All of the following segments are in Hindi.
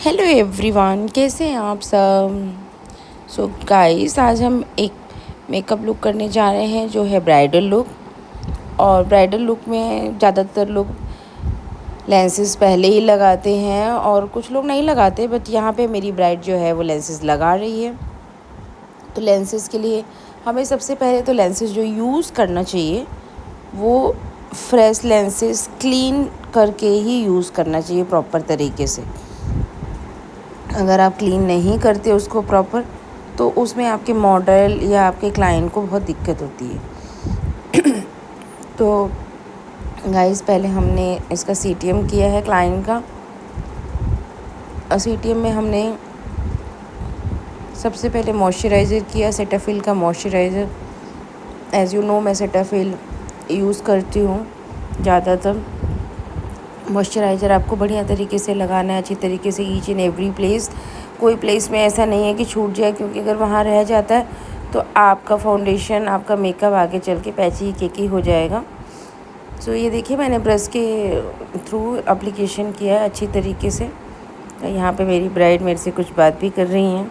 हेलो एवरीवन, कैसे हैं आप सब। सो गाइस, आज हम एक मेकअप लुक करने जा रहे हैं जो है ब्राइडल लुक। और ब्राइडल लुक में ज़्यादातर लोग लेंसेज पहले ही लगाते हैं और कुछ लोग नहीं लगाते, बट यहाँ पे मेरी ब्राइड जो है वो लेंसेज लगा रही है। तो लेंसेज के लिए हमें सबसे पहले तो लेंसेज जो यूज़ करना चाहिए वो फ्रेश लेंसेज क्लीन करके ही यूज़ करना चाहिए प्रॉपर तरीके से। अगर आप क्लीन नहीं करते उसको प्रॉपर, तो उसमें आपके मॉडल या आपके क्लाइंट को बहुत दिक्कत होती है। तो गाइस, पहले हमने इसका सीटीएम किया है क्लाइंट का। सीटीएम में हमने सबसे पहले मॉइस्चराइज़र किया, सेटाफिल का मॉइस्चराइज़र। एज़ यू नो, मैं सेटाफिल यूज़ करती हूँ ज़्यादातर। मॉइस्चराइज़र आपको बढ़िया तरीके से लगाना है, अच्छी तरीके से, ईच एंड एवरी प्लेस। कोई प्लेस में ऐसा नहीं है कि छूट जाए, क्योंकि अगर वहाँ रह जाता है तो आपका फाउंडेशन, आपका मेकअप आगे चल के पैची केकी हो जाएगा। सो ये देखिए, मैंने ब्रश के थ्रू एप्लीकेशन किया है अच्छी तरीके से। यहाँ पे मेरी ब्राइड मेरे से कुछ बात भी कर रही हैं,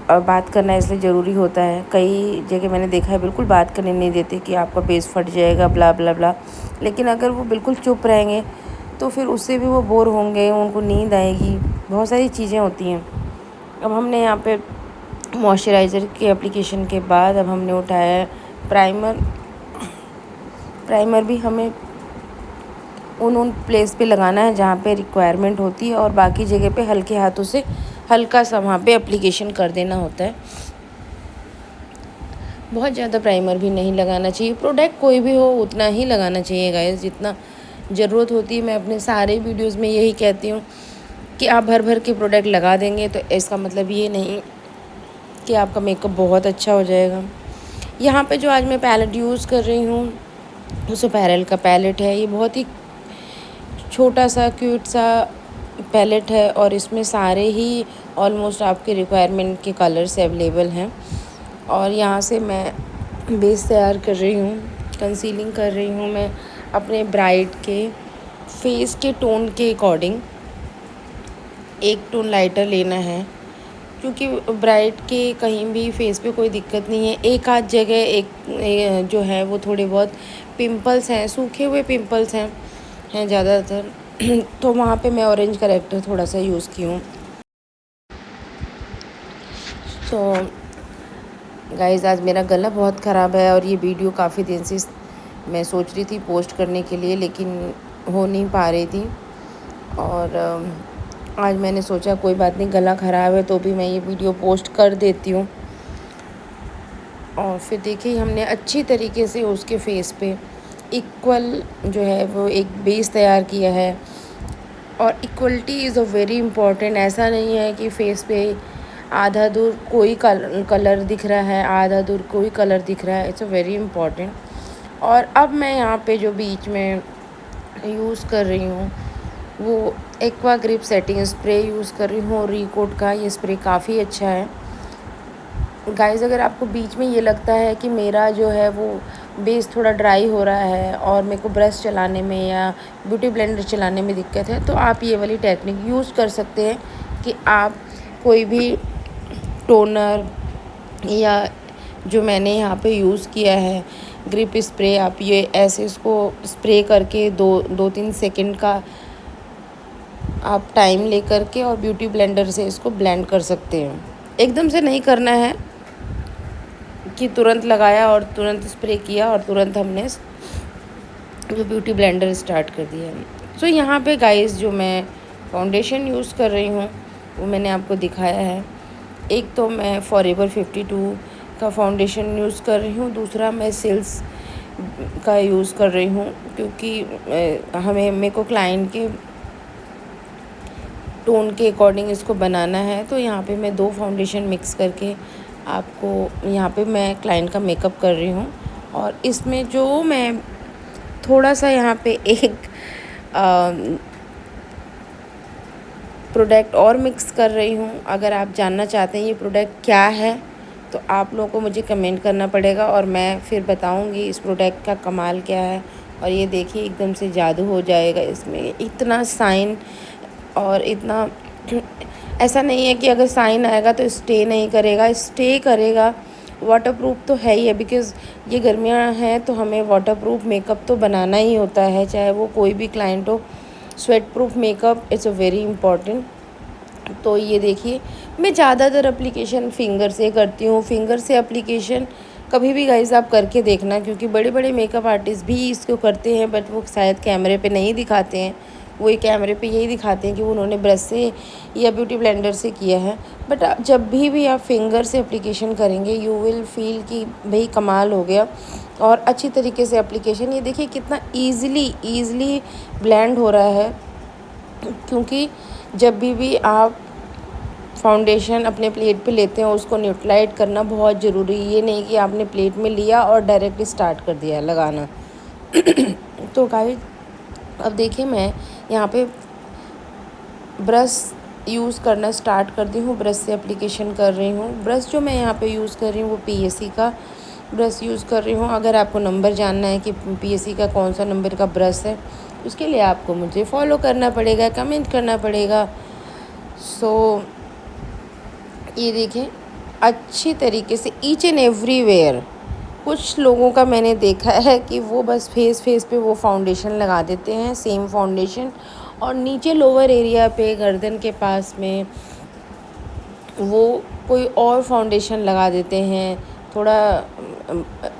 और बात करना इसलिए ज़रूरी होता है। कई जगह मैंने देखा है बिल्कुल बात करने नहीं देते कि आपका बेस फट जाएगा, ब्ला ब्ला ब्ला। लेकिन अगर वो बिल्कुल चुप रहेंगे तो फिर उससे भी वो बोर होंगे, उनको नींद आएगी, बहुत सारी चीज़ें होती हैं। अब हमने यहाँ पे मॉइस्चराइज़र के एप्लीकेशन के बाद अब हमने उठाया है प्राइमर। प्राइमर भी हमें उन प्लेस पे लगाना है जहाँ पे रिक्वायरमेंट होती है, और बाकी जगह पे हल्के हाथों से हल्का सा वहाँ पे एप्लीकेशन कर देना होता है। बहुत ज़्यादा प्राइमर भी नहीं लगाना चाहिए। प्रोडक्ट कोई भी हो उतना ही लगाना चाहिए गाइस, जितना ज़रूरत होती है। मैं अपने सारे वीडियोस में यही कहती हूँ कि आप भर भर के प्रोडक्ट लगा देंगे तो इसका मतलब ये नहीं कि आपका मेकअप बहुत अच्छा हो जाएगा। यहाँ पे जो आज मैं पैलेट यूज़ कर रही हूँ वो सोपैरल का पैलेट है। ये बहुत ही छोटा सा क्यूट सा पैलेट है, और इसमें सारे ही ऑलमोस्ट आपके रिक्वायरमेंट के कलर्स अवेलेबल हैं। और यहाँ से मैं बेस तैयार कर रही हूँ, कंसीलिंग कर रही हूँ मैं अपने ब्राइड के फेस के टोन के अकॉर्डिंग। एक टोन लाइटर लेना है, क्योंकि ब्राइड के कहीं भी फेस पे कोई दिक्कत नहीं है। एक आध जगह जो है वो थोड़े बहुत पिंपल्स हैं, सूखे हुए पिंपल्स हैं ज़्यादातर। तो वहाँ पे मैं ऑरेंज करेक्टर थोड़ा सा यूज़ की हूँ। तो गाइज़, आज मेरा गला बहुत ख़राब है, और ये वीडियो काफ़ी दिन से मैं सोच रही थी पोस्ट करने के लिए, लेकिन हो नहीं पा रही थी। और आज मैंने सोचा कोई बात नहीं, गला ख़राब है तो भी मैं ये वीडियो पोस्ट कर देती हूँ। और फिर देखिए, हमने अच्छी तरीके से उसके फेस पे इक्वल जो है वो एक बेस तैयार किया है। और equality is a very important. ऐसा नहीं है कि फेस पे आधा दूर कोई कलर दिख रहा है, आधा दूर कोई कलर दिख रहा है। It's a very important. और अब मैं यहाँ पे जो बीच में यूज़ कर रही हूँ वो aqua grip setting spray use कर रही हूँ, रिकोट का। ये स्प्रे काफ़ी अच्छा है गाइज़। अगर आपको बीच में ये लगता है कि मेरा जो है वो बेस थोड़ा ड्राई हो रहा है और मेरे को ब्रश चलाने में या ब्यूटी ब्लेंडर चलाने में दिक्कत है, तो आप ये वाली टेक्निक यूज़ कर सकते हैं कि आप कोई भी टोनर, या जो मैंने यहाँ पे यूज़ किया है ग्रिप स्प्रे, आप ये ऐसे इसको स्प्रे करके 2-3 सेकंड का आप टाइम ले करके और ब्यूटी ब्लेंडर से इसको ब्लेंड कर सकते हैं। एकदम से नहीं करना है कि तुरंत लगाया और तुरंत स्प्रे किया और तुरंत हमने जो ब्यूटी ब्लेंडर स्टार्ट कर दिया है। सो यहाँ पे गाइस, जो मैं फाउंडेशन यूज़ कर रही हूँ वो मैंने आपको दिखाया है। एक तो मैं फॉरएवर 52 का फाउंडेशन यूज़ कर रही हूँ, दूसरा मैं सिल्स का यूज़ कर रही हूँ, क्योंकि मेरे को क्लाइंट के टोन के अकॉर्डिंग इसको बनाना है। तो यहाँ पे मैं 2 फाउंडेशन मिक्स करके आपको यहाँ पे मैं क्लाइंट का मेकअप कर रही हूँ। और इसमें जो मैं थोड़ा सा यहाँ पे एक प्रोडक्ट और मिक्स कर रही हूँ। अगर आप जानना चाहते हैं ये प्रोडक्ट क्या है तो आप लोगों को मुझे कमेंट करना पड़ेगा, और मैं फिर बताऊँगी इस प्रोडक्ट का कमाल क्या है। और ये देखिए, एकदम से जादू हो जाएगा इसमें। इतना साइन और इतना ऐसा नहीं है कि अगर साइन आएगा तो स्टे नहीं करेगा, स्टे करेगा। वाटरप्रूफ तो है ही है, बिकॉज़ ये गर्मियाँ हैं तो हमें वाटरप्रूफ मेकअप तो बनाना ही होता है, चाहे वो कोई भी क्लाइंट हो। Sweat proof makeup is a very important. तो ये देखिए, मैं ज़्यादातर एप्लीकेशन फिंगर से करती हूँ। फिंगर से एप्लीकेशन कभी भी गाइस आप करके देखना, क्योंकि बड़े बड़े मेकअप आर्टिस्ट भी इसको करते हैं, बट वो शायद कैमरे पे नहीं दिखाते हैं। वो ये कैमरे पे यही दिखाते हैं कि उन्होंने ब्रश से या ब्यूटी ब्लेंडर से किया है। बट जब भी आप फिंगर से एप्लीकेशन करेंगे, यू विल फील कि भाई कमाल हो गया। और अच्छी तरीके से एप्लीकेशन, ये देखिए कितना ईज़िली ब्लेंड हो रहा है। क्योंकि जब भी आप फाउंडेशन अपने प्लेट पे लेते हैं, उसको न्यूट्रलाइज करना बहुत ज़रूरी है। ये नहीं कि आपने प्लेट में लिया और डायरेक्टली स्टार्ट कर दिया लगाना। तो गाइस अब देखिए, मैं यहाँ पे ब्रश यूज़ करना स्टार्ट कर दी हूँ, ब्रश से एप्लीकेशन कर रही हूँ। ब्रश जो मैं यहाँ पे यूज़ कर रही हूँ वो पीएससी का ब्रश यूज़ कर रही हूँ। अगर आपको नंबर जानना है कि पीएससी का कौन सा नंबर का ब्रश है, उसके लिए आपको मुझे फॉलो करना पड़ेगा, कमेंट करना पड़ेगा। सो ये देखें अच्छी तरीके से ईच एंड एवरीवेयर। कुछ लोगों का मैंने देखा है कि वो बस फेस पे वो फाउंडेशन लगा देते हैं, सेम फाउंडेशन, और नीचे लोअर एरिया पे गर्दन के पास में वो कोई और फाउंडेशन लगा देते हैं, थोड़ा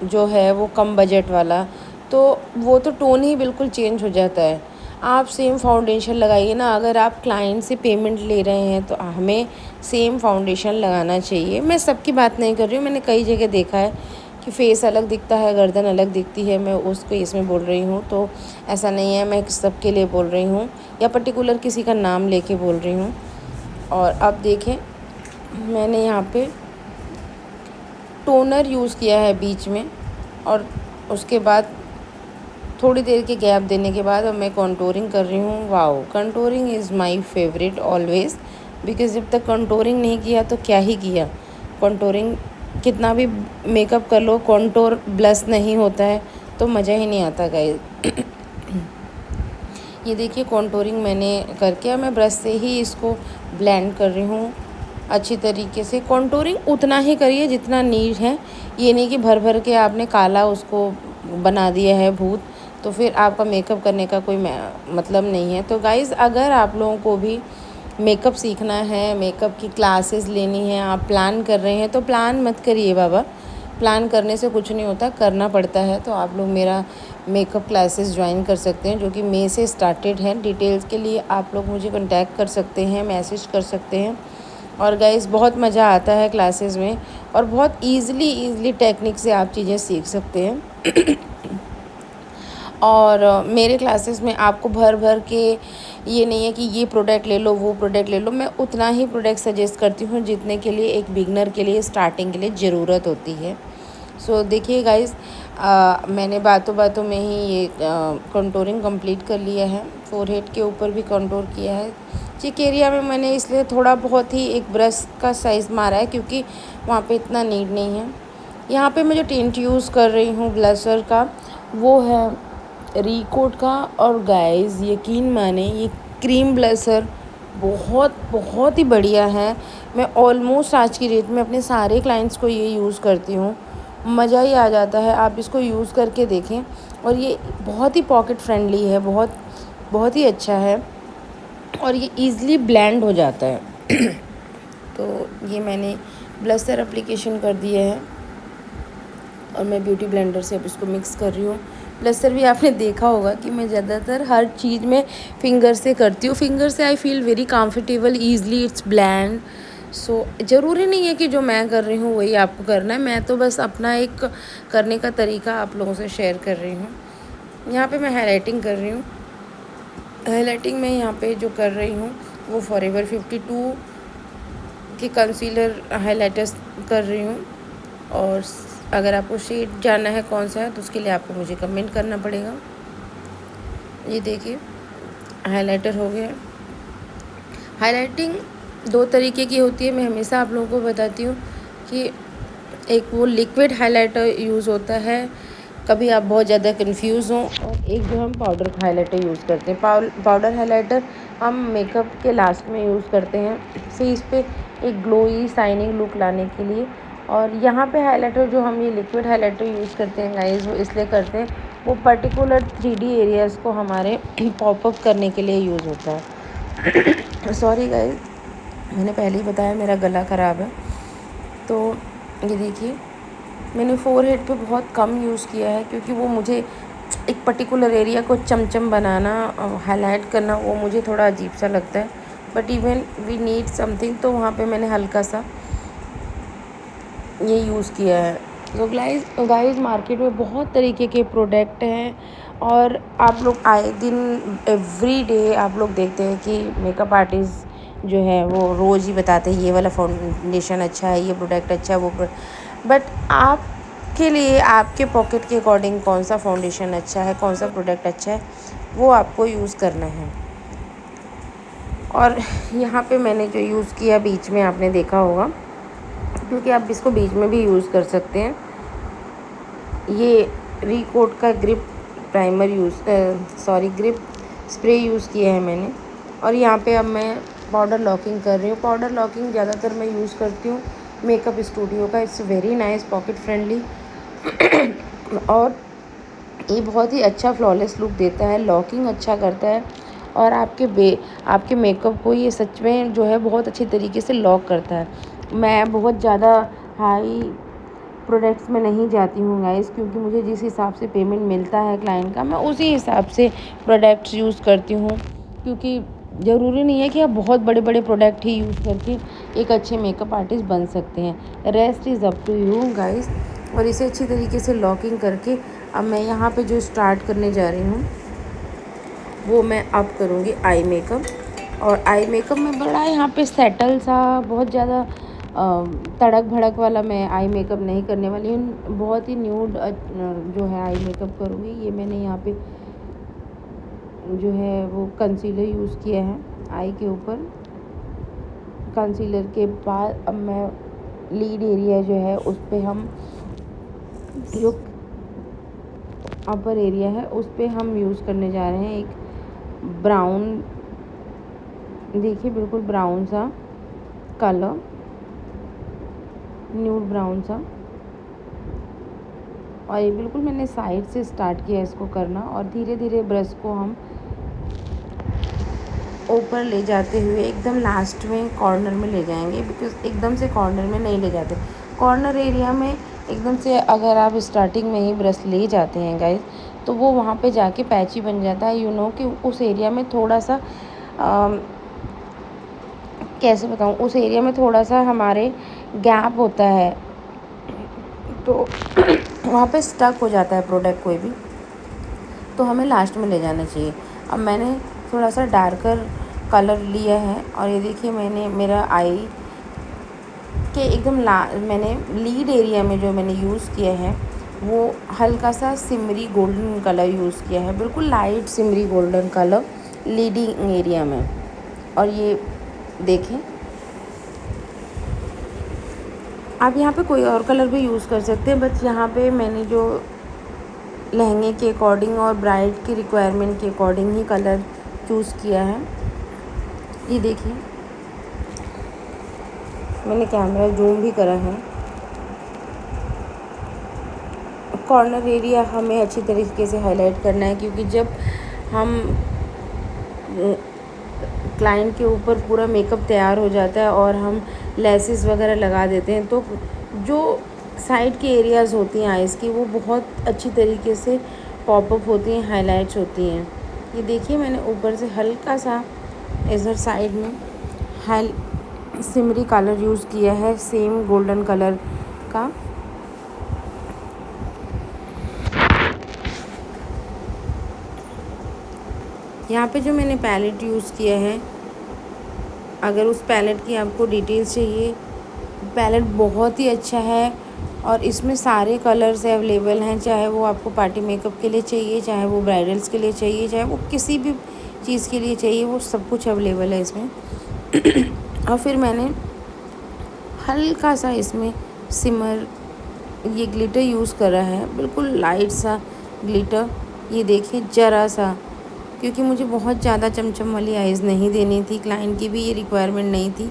जो है वो कम बजट वाला। तो वो तो टोन ही बिल्कुल चेंज हो जाता है। आप सेम फाउंडेशन लगाइए ना। अगर आप क्लाइंट से पेमेंट ले रहे हैं तो हमें सेम फाउंडेशन लगाना चाहिए। मैं सबकी बात नहीं कर रही हूँ, मैंने कई जगह देखा है कि फेस अलग दिखता है, गर्दन अलग दिखती है, मैं उस केस में बोल रही हूँ। तो ऐसा नहीं है, मैं सबके लिए बोल रही हूँ या पर्टिकुलर किसी का नाम लेके बोल रही हूँ। और अब देखें, मैंने यहाँ पे टोनर यूज़ किया है बीच में, और उसके बाद थोड़ी देर के गैप देने के बाद अब मैं कंटूरिंग कर रही हूँ। Wow, contouring is my favourite always, because जब तक कंटूरिंग नहीं किया तो क्या ही किया। कंटूरिंग कितना भी मेकअप कर लो, कंटूर ब्लश नहीं होता है तो मज़ा ही नहीं आता गाइस। ये देखिए कंटूरिंग मैंने करके अब मैं ब्रश से ही इसको ब्लेंड कर रही हूँ अच्छी तरीके से। कंटूरिंग उतना ही करिए जितना नीड है, ये नहीं कि भर भर के आपने काला उसको बना दिया है भूत, तो फिर आपका मेकअप करने का कोई मतलब नहीं है। तो गाइज़ अगर आप लोगों को भी मेकअप सीखना है, मेकअप की क्लासेस लेनी है, आप प्लान कर रहे हैं तो प्लान मत करिए बाबा। प्लान करने से कुछ नहीं होता, करना पड़ता है। तो आप लोग मेरा मेकअप क्लासेस ज्वाइन कर सकते हैं, जो कि मई से स्टार्टेड है। डिटेल्स के लिए आप लोग मुझे कांटेक्ट कर सकते हैं, मैसेज कर सकते हैं। और गाइस बहुत मज़ा आता है क्लासेस में, और बहुत ईज़िली टेक्निक से आप चीज़ें सीख सकते हैं। और मेरे क्लासेस में आपको भर भर के ये नहीं है कि ये प्रोडक्ट ले लो, वो प्रोडक्ट ले लो। मैं उतना ही प्रोडक्ट सजेस्ट करती हूँ जितने के लिए एक बिगनर के लिए स्टार्टिंग के लिए ज़रूरत होती है। सो देखिए गाइस, मैंने बातों में ही ये कंटूरिंग कंप्लीट कर लिया है। फोरहेड के ऊपर भी कंटूर किया है। चिक एरिया में मैंने इसलिए थोड़ा बहुत ही एक ब्रश का साइज़ मारा है, क्योंकि वहाँ पे इतना नीड नहीं है। यहाँ पे मैं जो टिंट यूज़ कर रही हूँ ब्लशर का, वो है रिकोट का। और गाइस यकीन माने, ये क्रीम ब्लशर बहुत ही बढ़िया है। मैं ऑलमोस्ट आज की डेट में अपने सारे क्लाइंट्स को ये यूज़ करती हूँ, मज़ा ही आ जाता है। आप इसको यूज़ करके देखें, और ये बहुत ही पॉकेट फ्रेंडली है, बहुत ही अच्छा है, और ये ईज़िली ब्लेंड हो जाता है। तो ये मैंने ब्लशर एप्लीकेशन कर दिया है, और मैं ब्यूटी ब्लेंडर से अब इसको मिक्स कर रही हूँ। ब्लशर भी आपने देखा होगा कि मैं ज़्यादातर हर चीज़ में फिंगर से करती हूँ। फिंगर से I feel very comfortable, easily it's blend. So ज़रूरी नहीं है कि जो मैं कर रही हूँ वही आपको करना है। मैं तो बस अपना एक करने का तरीका आप लोगों से शेयर कर रही हूँ। यहाँ पे मैं हाईलाइटिंग कर रही हूँ। हाईलाइटिंग में यहाँ पे जो कर रही हूँ वो फॉरएवर 52 के कंसीलर हाईलाइटर्स कर रही हूँ। और अगर आपको शेड जानना है कौन सा है तो उसके लिए आपको मुझे कमेंट करना पड़ेगा। ये देखिए हाइलाइटर हो गया। हाइलाइटिंग दो तरीके की होती है, मैं हमेशा आप लोगों को बताती हूँ कि एक वो लिक्विड हाइलाइटर यूज़ होता है, कभी आप बहुत ज़्यादा कंफ्यूज हों, और एक जो हम पाउडर हाइलाइटर यूज़ करते हैं। पाउडर हाइलाइटर हम मेकअप के लास्ट में यूज़ करते हैं फेस पे एक ग्लोई शाइनिंग लुक लाने के लिए। और यहाँ पे हाइलाइटर जो हम ये लिक्विड हाइलाइटर यूज़ करते हैं गाइस, वो इसलिए करते हैं, वो पर्टिकुलर 3D एरियाज़ को हमारे पॉपअप करने के लिए यूज़ होता है। सॉरी गाइस, मैंने पहले ही बताया मेरा गला ख़राब है। तो ये देखिए, मैंने फोरहेड पे बहुत कम यूज़ किया है, क्योंकि वो मुझे एक पर्टिकुलर एरिया को चमचम बनाना, हाईलाइट करना, वो मुझे थोड़ा अजीब सा लगता है। But even we need something, तो वहाँ पे मैंने हल्का सा ये यूज़ किया है। तो गाइस मार्केट में बहुत तरीके के प्रोडक्ट हैं, और आप लोग आए दिन एवरी डे आप लोग देखते हैं कि मेकअप आर्टिस्ट जो है वो रोज़ ही बताते हैं ये वाला फाउंडेशन अच्छा है, ये प्रोडक्ट अच्छा है, वो बट आपके लिए आपके पॉकेट के अकॉर्डिंग कौन सा फाउंडेशन अच्छा है, कौन सा प्रोडक्ट अच्छा है, वो आपको यूज़ करना है। और यहाँ पे मैंने जो यूज़ किया बीच में आपने देखा होगा, क्योंकि आप इसको बीच में भी यूज़ कर सकते हैं, ये रिकोट का grip primer grip spray use किया है मैंने। और यहाँ पे अब मैं पाउडर लॉकिंग कर रही हूँ। पाउडर लॉकिंग ज़्यादातर मैं यूज़ करती हूँ मेकअप स्टूडियो का, it's very nice, pocket friendly और ये बहुत ही अच्छा फ्लॉलेस लुक देता है, लॉकिंग अच्छा करता है, और आपके मेकअप को ये सच में जो है बहुत अच्छी तरीके से लॉक करता है। मैं बहुत ज़्यादा हाई प्रोडक्ट्स में नहीं जाती हूँ गाइस, क्योंकि मुझे जिस हिसाब से पेमेंट मिलता है क्लाइंट का, मैं उसी हिसाब से प्रोडक्ट्स यूज़ करती हूँ, क्योंकि ज़रूरी नहीं है कि आप बहुत बड़े बड़े प्रोडक्ट ही यूज़ करके एक अच्छे मेकअप आर्टिस्ट बन सकते हैं। Rest is up to you guys. और इसे अच्छी तरीके से लॉकिंग करके अब मैं यहाँ पे जो स्टार्ट करने जा रही हूँ वो मैं अब करूँगी आई मेकअप। और आई मेकअप में बड़ा यहाँ पे सेटल सा, बहुत ज़्यादा तड़क भड़क वाला मैं आई मेकअप नहीं करने वाली हूँ, बहुत ही न्यूड जो है आई मेकअप करूँगी। ये मैंने यहाँ पे जो है वो कंसीलर यूज़ किया है आई के ऊपर। कंसीलर के बाद अब मैं लीड एरिया जो है उस पर हम जो अपर एरिया है उस पर हम यूज़ करने जा रहे हैं एक ब्राउन, देखिए बिल्कुल ब्राउन सा कलर, न्यूड ब्राउन सा। और ये बिल्कुल मैंने साइड से स्टार्ट किया इसको करना, और धीरे धीरे ब्रश को हम ऊपर ले जाते हुए एकदम लास्ट में कॉर्नर में ले जाएंगे, बिकॉज एकदम से कॉर्नर में नहीं ले जाते। कॉर्नर एरिया में एकदम से अगर आप स्टार्टिंग में ही ब्रश ले जाते हैं गाइस, तो वो वहाँ पे जाके पैची बन जाता है। कि उस एरिया में थोड़ा सा कैसे बताऊँ, उस एरिया में थोड़ा सा हमारे गैप होता है, तो वहाँ पे स्टक हो जाता है प्रोडक्ट कोई भी, तो हमें लास्ट में ले जाना चाहिए। अब मैंने थोड़ा सा डार्कर कलर लिया है, और ये देखिए मैंने मेरा आई के एकदम मैंने लीड एरिया में जो मैंने यूज़ किया है वो हल्का सा सिमरी गोल्डन कलर यूज़ किया है, बिल्कुल light Simri golden colour leading area में। और ये देखें, आप यहाँ पे कोई और कलर भी यूज़ कर सकते हैं, बट यहाँ पे मैंने जो लहंगे के अकॉर्डिंग और ब्राइड की रिक्वायरमेंट के अकॉर्डिंग ही कलर चूज़ किया है। ये देखिए मैंने कैमरा जूम भी करा है। कॉर्नर एरिया हमें अच्छी तरीके से हाईलाइट करना है, क्योंकि जब हम क्लाइंट के ऊपर पूरा मेकअप तैयार हो जाता है और हम लेसेस वगैरह लगा देते हैं, तो जो साइड की एरियाज़ होती हैं आइज़ की, वो बहुत अच्छी तरीके से पॉपअप होती हैं, हाइलाइट्स होती हैं। ये देखिए मैंने ऊपर से हल्का सा इधर साइड में सिमरी कलर यूज़ किया है, सेम गोल्डन कलर का। यहाँ पे जो मैंने पैलेट यूज़ किया है, अगर उस पैलेट की आपको डिटेल्स चाहिए, पैलेट बहुत ही अच्छा है, और इसमें सारे कलर्स अवेलेबल हैं, चाहे वो आपको पार्टी मेकअप के लिए चाहिए, चाहे वो ब्राइडल्स के लिए चाहिए, चाहे वो किसी भी चीज़ के लिए चाहिए, वो सब कुछ अवेलेबल है इसमें। और फिर मैंने हल्का सा इसमें सिमर ये ग्लिटर यूज़ करा है, बिल्कुल लाइट सा ग्लिटर। ये देखिए ज़रा सा क्योंकि मुझे बहुत ज़्यादा चमचम वाली आइज़ नहीं देनी थी, क्लाइंट की भी ये रिक्वायरमेंट नहीं थी।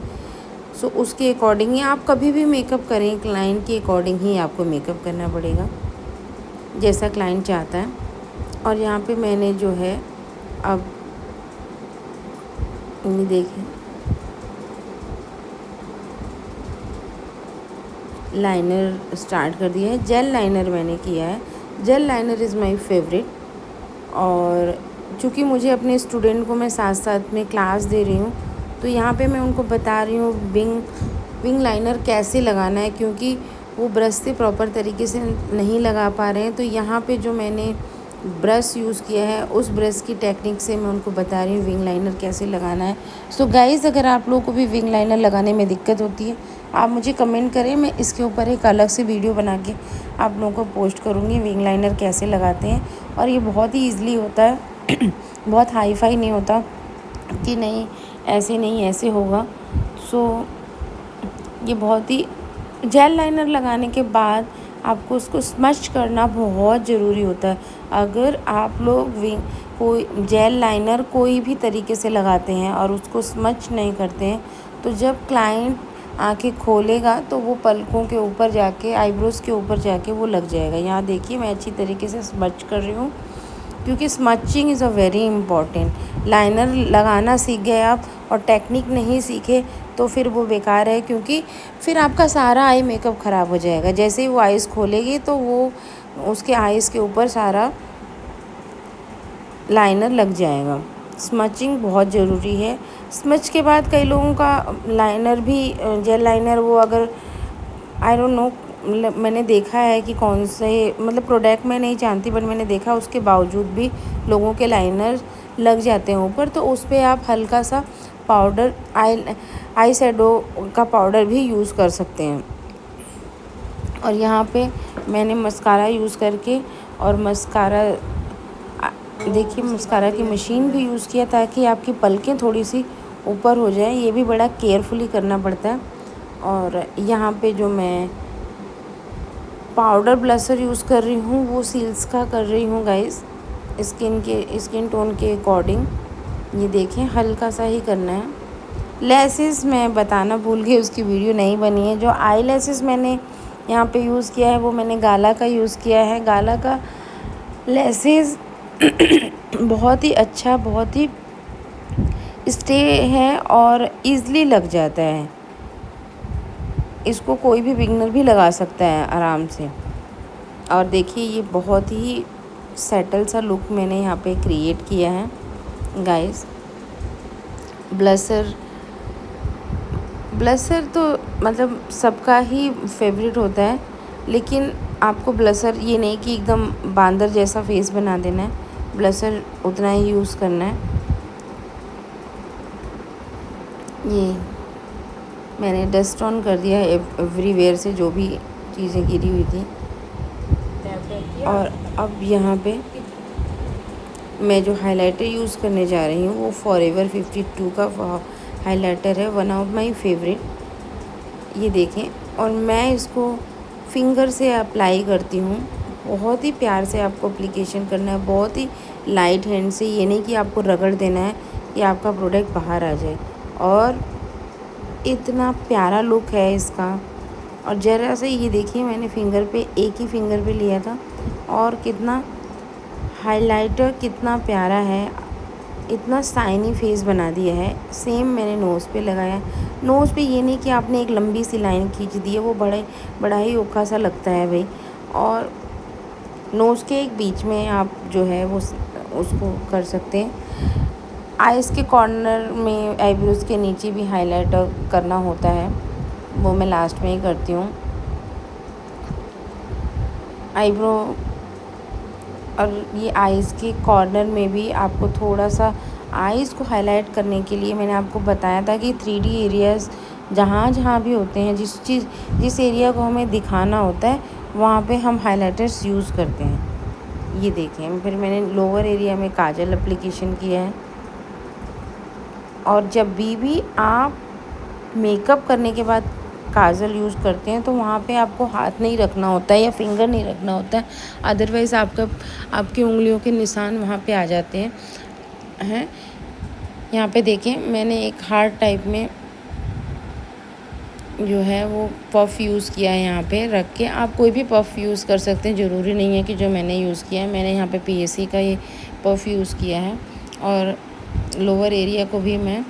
सो उसके अकॉर्डिंग ही आप कभी भी मेकअप करें, क्लाइंट के अकॉर्डिंग ही आपको मेकअप करना पड़ेगा, जैसा क्लाइंट चाहता है। और यहाँ पे मैंने जो है अब ये देखें लाइनर स्टार्ट कर दिया है। जेल लाइनर मैंने किया है। Jail liner is my favourite. और चूँकि मुझे अपने स्टूडेंट को मैं साथ साथ में क्लास दे रही हूँ, तो यहाँ पे मैं उनको बता रही हूँ विंग लाइनर कैसे लगाना है, क्योंकि वो ब्रश से प्रॉपर तरीके से नहीं लगा पा रहे हैं। तो यहाँ पे जो मैंने ब्रश यूज़ किया है, उस ब्रश की टेक्निक से मैं उनको बता रही हूँ विंग लाइनर कैसे लगाना है। सो गाइज़, अगर आप लोगों को भी विंग लाइनर लगाने में दिक्कत होती है, आप मुझे कमेंट करें, मैं इसके ऊपर एक अलग से वीडियो बना के आप लोगों को पोस्ट करूँगी विंग लाइनर कैसे लगाते हैं। और ये बहुत ही ईज़िली होता है बहुत हाई फाई नहीं होता कि नहीं ऐसे होगा। सो ये बहुत ही जेल लाइनर लगाने के बाद आपको उसको स्मच करना बहुत ज़रूरी होता है। अगर आप लोग कोई जेल लाइनर कोई भी तरीके से लगाते हैं और उसको स्मच नहीं करते हैं, तो जब क्लाइंट आंखें खोलेगा तो वो पलकों के ऊपर जाके, आईब्रोज़ के ऊपर जाके वो लग जाएगा। यहाँ देखिए मैं अच्छी तरीके से स्मच कर रही हूँ, क्योंकि smudging is a very important. Liner लगाना सीख गए आप और टेक्निक नहीं सीखे तो फिर वो बेकार है, क्योंकि फिर आपका सारा आई मेकअप ख़राब हो जाएगा। जैसे ही वो आइज़ खोलेगी तो वो उसके आइज़ के ऊपर सारा लाइनर लग जाएगा। स्मचिंग बहुत ज़रूरी है। स्मच के बाद कई लोगों का लाइनर भी जेल लाइनर वो अगर आई डोंट नो, मैंने देखा है कि कौन से प्रोडक्ट मैं नहीं जानती, बट मैंने देखा उसके बावजूद भी लोगों के लाइनर लग जाते हैं ऊपर। तो उस पर आप हल्का सा पाउडर आई शैडो का पाउडर भी यूज़ कर सकते हैं। और यहाँ पे मैंने मस्कारा यूज़ करके और मस्कारा देखिए मस्कारा की मशीन भी यूज़ किया ताकि आपकी पलकें थोड़ी सी ऊपर हो जाए। ये भी बड़ा केयरफुली करना पड़ता है। और यहाँ पे जो मैं पाउडर ब्लशर यूज़ कर रही हूँ वो सील्स का कर रही हूँ गाइस, स्किन टोन के अकॉर्डिंग। ये देखें हल्का सा ही करना है। लेसेस मैं बताना भूल गई, उसकी वीडियो नहीं बनी है। जो आई लेसेस मैंने यहाँ पे यूज़ किया है वो मैंने गाला का यूज़ किया है। गाला का लेसेस बहुत ही अच्छा, बहुत ही स्टे है और ईज़िली लग जाता है। इसको कोई भी बिगनर भी लगा सकता है आराम से। और देखिए ये बहुत ही सेटल सा लुक मैंने यहाँ पे क्रिएट किया है गाइस। ब्लशर तो सबका ही फेवरेट होता है, लेकिन आपको ब्लशर ये नहीं कि एकदम बांदर जैसा फेस बना देना है, ब्लशर उतना ही यूज़ करना है। ये मैंने डस्ट ऑन कर दिया है एवरीवेयर से, जो भी चीज़ें गिरी हुई थी। और अब यहाँ पे मैं जो हाइलाइटर यूज़ करने जा रही हूँ वो फॉरएवर 52 का हाइलाइटर है, वन ऑफ माय फेवरेट। ये देखें, और मैं इसको फिंगर से अप्लाई करती हूँ। बहुत ही प्यार से आपको एप्लीकेशन करना है, बहुत ही लाइट हैंड से। ये नहीं कि आपको रगड़ देना है कि आपका प्रोडक्ट बाहर आ जाए। और इतना प्यारा लुक है इसका। और ज़रा से ये देखिए मैंने एक ही फिंगर पे लिया था, और कितना हाइलाइटर कितना प्यारा है, इतना शाइनी फेस बना दिया है। सेम मैंने नोज़ पे लगाया। नोज़ पे ये नहीं कि आपने एक लंबी सी लाइन खींच दी है, वो बड़ा ही ओखा सा लगता है भाई। और नोज़ के एक बीच में आप जो है वो उसको कर सकते हैं। आइज़ के कॉर्नर में, आईब्रोज़ के नीचे भी हाइलाइटर करना होता है, वो मैं लास्ट में ही करती हूँ। आईब्रो और ये आइज़ के कॉर्नर में भी आपको थोड़ा सा आइज़ को हाईलाइट करने के लिए मैंने आपको बताया था कि 3D एरियाज़ जहाँ भी होते हैं, जिस एरिया को हमें दिखाना होता है वहाँ पे हम हाइलाइटर्स यूज़ करते हैं। ये देखें, फिर मैंने लोअर एरिया में काजल एप्लीकेशन किया है। और जब भी आप मेकअप करने के बाद काजल यूज़ करते हैं तो वहाँ पे आपको हाथ नहीं रखना होता है या फिंगर नहीं रखना होता है, अदरवाइज़ आपकी उंगलियों के निशान वहाँ पे आ जाते हैं। हैं। यहाँ पे देखिए मैंने एक हार्ट टाइप में जो है वो पफ़ यूज़ किया है। यहाँ पे रख के आप कोई भी पफ़ यूज़ कर सकते हैं, ज़रूरी नहीं है कि जो मैंने यूज़ किया है। मैंने यहाँ पे पीएससी का ये पफ़ यूज़ किया है और लोअर एरिया को भी मैं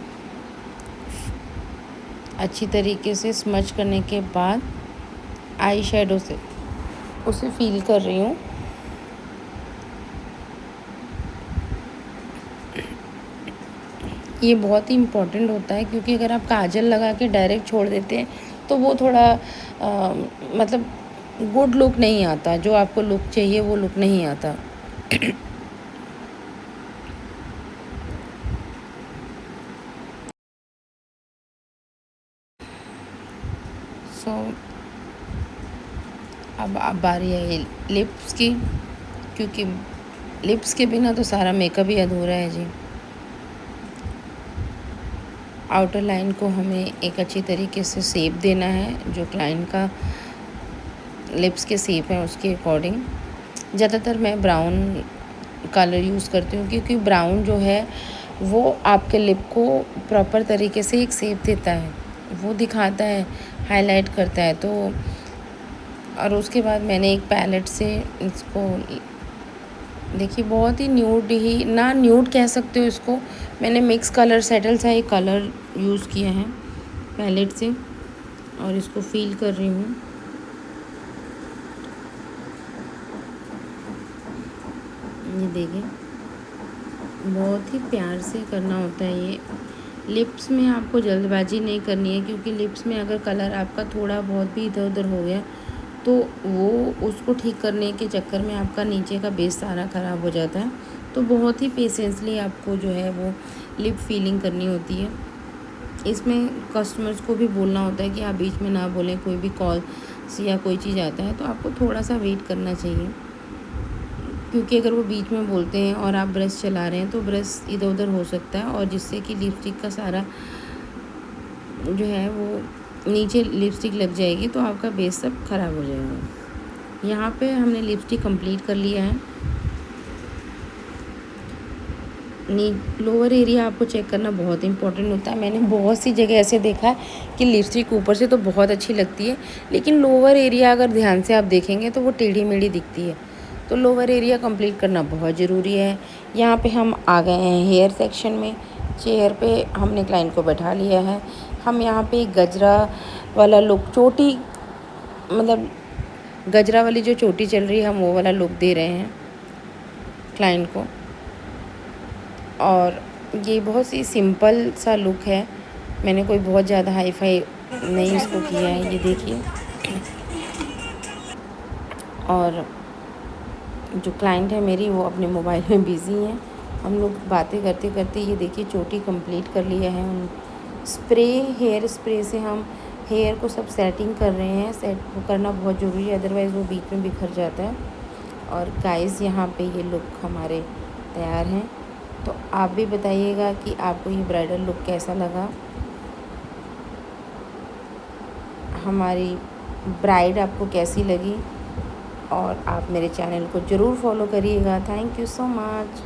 अच्छी तरीके से स्मच करने के बाद आई शेडो से उसे फ़ील कर रही हूँ। ये बहुत ही इम्पोर्टेंट होता है, क्योंकि अगर आप काजल लगा के डायरेक्ट छोड़ देते हैं तो वो थोड़ा मतलब गुड लुक नहीं आता, जो आपको लुक चाहिए वो लुक नहीं आता। सो अब बारी है लिप्स की, क्योंकि लिप्स के बिना तो सारा मेकअप ही अधूरा है जी। आउटर लाइन को हमें एक अच्छी तरीके से शेप देना है, जो क्लाइंट का लिप्स के शेप है उसके अकॉर्डिंग। ज़्यादातर मैं ब्राउन कलर यूज़ करती हूँ, क्योंकि ब्राउन जो है वो आपके लिप को प्रॉपर तरीके से एक शेप देता है, वो दिखाता है, हाईलाइट करता है। तो और उसके बाद मैंने एक पैलेट से इसको देखिए बहुत ही न्यूड ही ना, न्यूड कह सकते हो इसको, मैंने मिक्स कलर सेटल सा एक कलर यूज़ किया है पैलेट से और इसको फील कर रही हूँ। ये देखिए बहुत ही प्यार से करना होता है ये। लिप्स में आपको जल्दबाजी नहीं करनी है, क्योंकि लिप्स में अगर कलर आपका थोड़ा बहुत भी इधर उधर हो गया तो वो उसको ठीक करने के चक्कर में आपका नीचे का बेस सारा ख़राब हो जाता है। तो बहुत ही पेशेंसली आपको जो है वो लिप फीलिंग करनी होती है। इसमें कस्टमर्स को भी बोलना होता है कि आप बीच में ना बोलें, कोई भी कॉल या कोई चीज़ आता है तो आपको थोड़ा सा वेट करना चाहिए, क्योंकि अगर वो बीच में बोलते हैं और आप ब्रश चला रहे हैं तो ब्रश इधर उधर हो सकता है, और जिससे कि लिपस्टिक का सारा जो है वो नीचे लिपस्टिक लग जाएगी तो आपका बेस सब ख़राब हो जाएगा। यहाँ पे हमने लिपस्टिक कंप्लीट कर लिया है। लोअर एरिया आपको चेक करना बहुत इंपॉर्टेंट होता है। मैंने बहुत सी जगह ऐसे देखा है कि लिपस्टिक ऊपर से तो बहुत अच्छी लगती है, लेकिन लोअर एरिया अगर ध्यान से आप देखेंगे तो वो टेढ़ी मेढ़ी दिखती है। तो लोअर एरिया कंप्लीट करना बहुत ज़रूरी है। यहाँ पे हम आ गए हैं हेयर सेक्शन में। चेयर पे हमने क्लाइंट को बैठा लिया है। हम यहाँ पे गजरा वाला लुक, चोटी मतलब गजरा वाली जो चोटी चल रही है हम वो वाला लुक दे रहे हैं क्लाइंट को। और ये बहुत ही सिंपल सा लुक है, मैंने कोई बहुत ज़्यादा हाई फाई नहीं इसको किया है, ये देखिए। और जो क्लाइंट है मेरी वो अपने मोबाइल में बिज़ी हैं। हम लोग बातें करते करते ये देखिए चोटी कंप्लीट कर लिया है। हम हेयर स्प्रे से हम हेयर को सब सेटिंग कर रहे हैं। सेट करना बहुत ज़रूरी है, अदरवाइज़ वो बीच में बिखर जाता है। और गाइस यहाँ पे ये लुक हमारे तैयार हैं। तो आप भी बताइएगा कि आपको ये ब्राइडल लुक कैसा लगा। हमारी ब्राइड आपको कैसी लगी, और आप मेरे चैनल को ज़रूर फॉलो करिएगा। Thank you so much.